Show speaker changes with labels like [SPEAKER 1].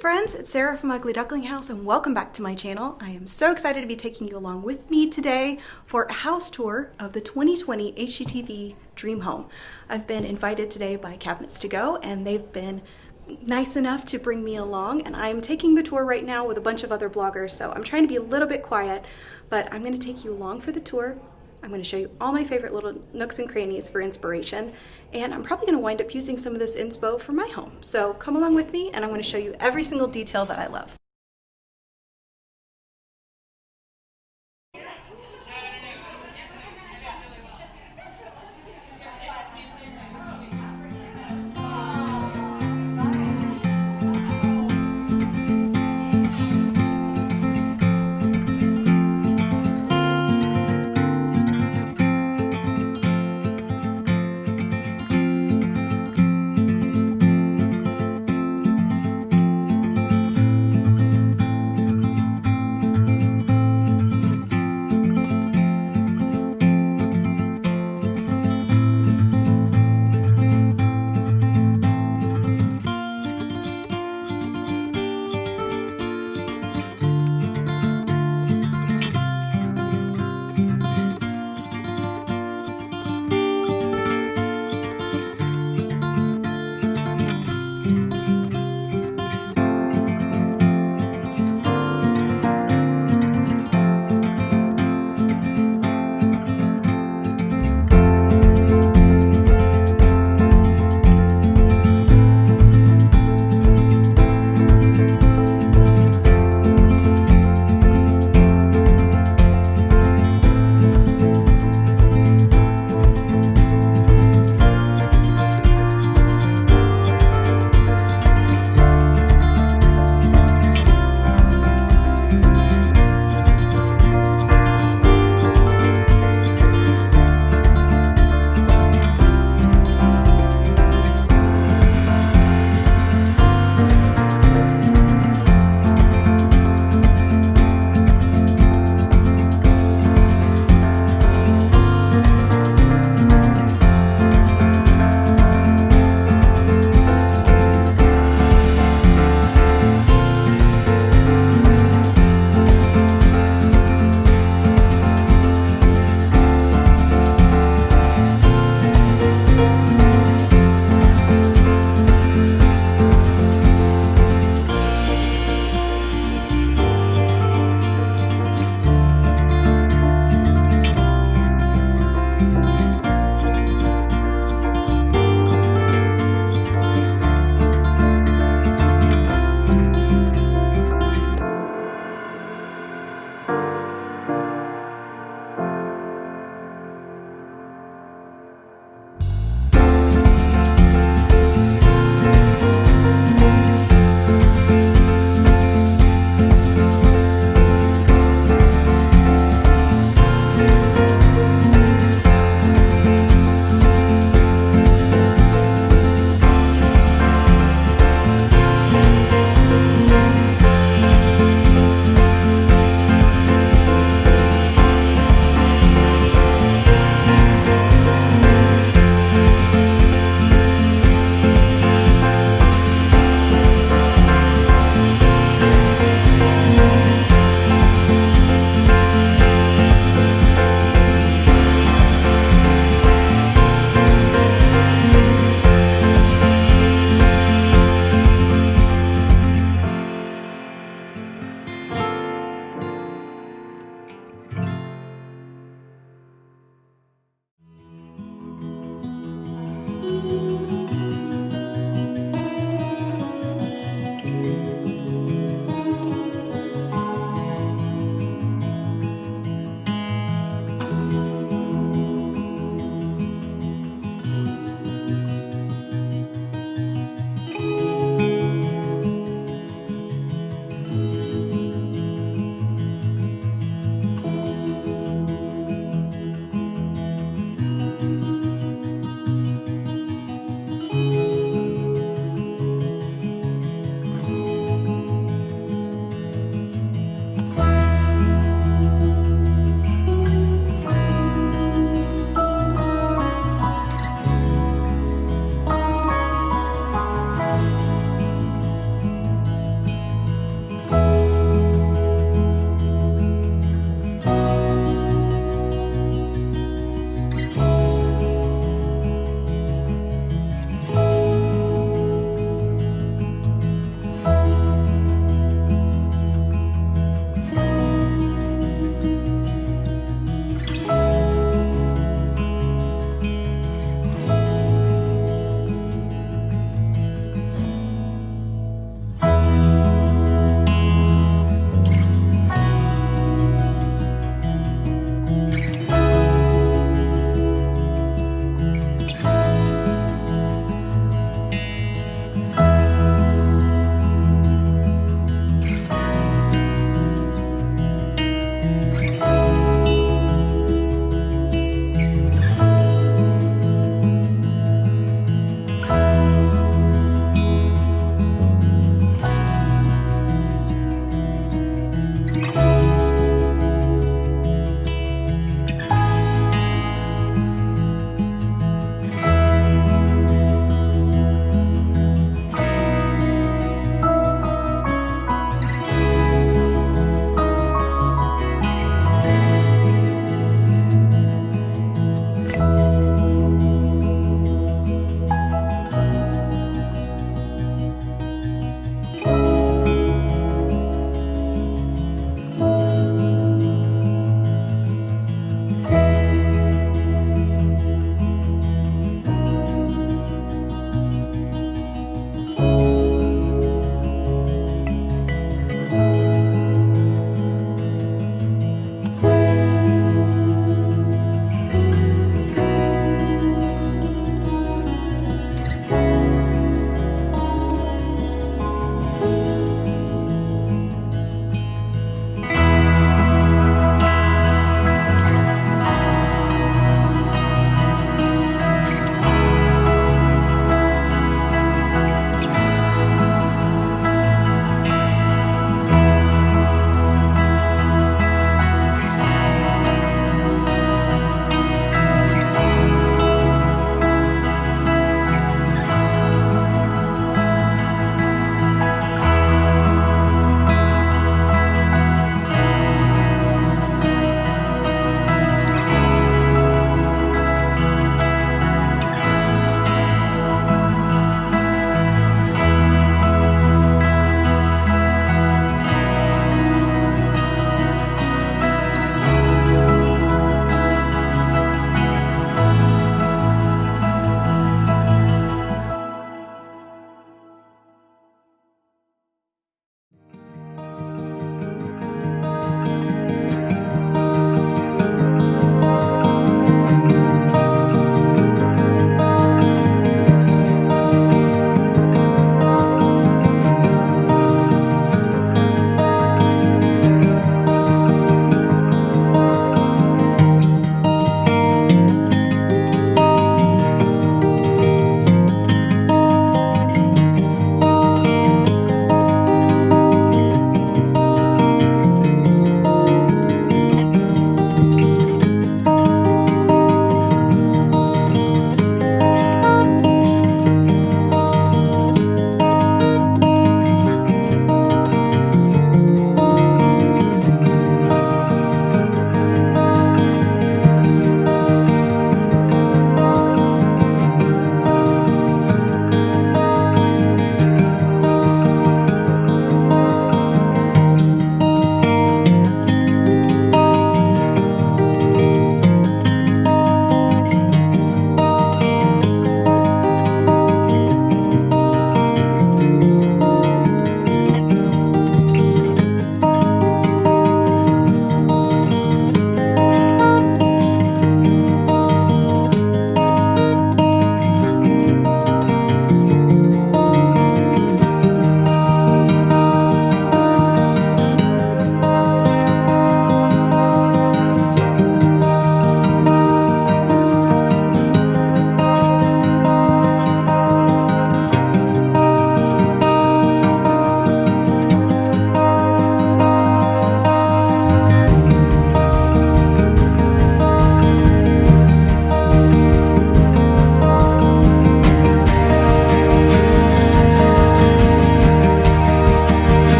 [SPEAKER 1] friends, it's Sarah from Ugly Duckling House and welcome back to my channel. I am so excited to be taking you along with me today for a house tour of the 2020 HGTV Dream Home. I've been invited today by Cabinets to Go and they've been nice enough to bring me along, and I'm taking the tour right now with a bunch of other bloggers, so I'm trying to be a little bit quiet, but I'm going to take you along for the tour. I'm going to show you all my favorite little nooks and crannies for inspiration, and I'm probably going to wind up using some of this inspo for my home. So come along with me and I'm going to show you every single detail that I love.